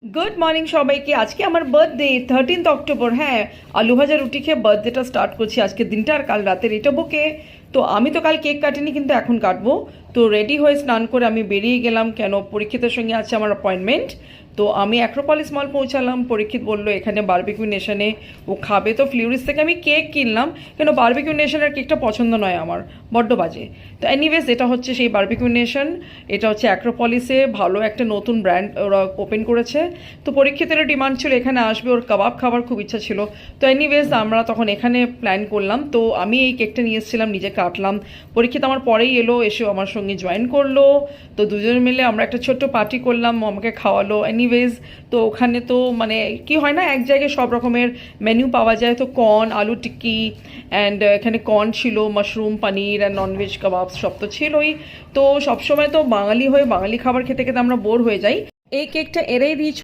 Good morning সবাইকে। আজকে আমার বার্থডে 13th অক্টোবর। হ্যাঁ, আলু ভাজা রুটি খেয়ে বার্থডেটা স্টার্ট করছি আজকের দিনটা। আর কাল রাতের এটা বুকে তো আমি তো কাল কেক কাটিনি, কিন্তু এখন কাটবো। তো রেডি হয়ে স্নান করে আমি বেরিয়ে গেলাম, কেন পরীক্ষিতের সঙ্গে আছে আমার অ্যাপয়েন্টমেন্ট। তো আমি অ্যাক্রোপলিস মল পৌঁছালাম। পরীক্ষিত বললো এখানে বারবিকিউ নেশনে ও খাবে, তো ফ্লিউরিস থেকে আমি কেক কিনলাম, কেন বারবিকিউ নেশনের কেকটা পছন্দ নয় আমার, বড্ড বাজে। তো এনিওয়েজ এটা হচ্ছে সেই বারবিকিউ নেশন, এটা হচ্ছে অ্যাক্রোপলিসে ভালো একটা নতুন ব্র্যান্ড ওরা ওপেন করেছে। তো পরীক্ষিতেরও ডিমান্ড ছিল এখানে আসবে, ওর কাবাব খাবার খুব ইচ্ছা ছিল। তো এনিওয়েজ আমরা তখন এখানে প্ল্যান করলাম। তো আমি এই কেকটা নিয়ে এসেছিলাম, নিজে কাটলাম। পরীক্ষিত আমার পরেই এলো, এসে আমার সঙ্গে জয়েন করলো। তো দুজন মিলে আমরা একটা ছোট্ট পার্টি করলাম, আমাকে খাওয়ালো। এনিওয়েজ তো ওখানে তো মানে কি হয় না, এক জায়গায় সব রকমের মেনু পাওয়া যায়। তো কর্ন, আলু টিক্কি, অ্যান্ড এখানে কর্ন ছিল, মাশরুম, পানির অ্যান্ড ননভেজ কাবাব সব তো ছিলই। তো সবসময় তো বাঙালি হয়ে বাঙালি খাবার খেতে খেতে আমরা বোর হয়ে যাই। এই কেকটা এরাই দিয়েছিল।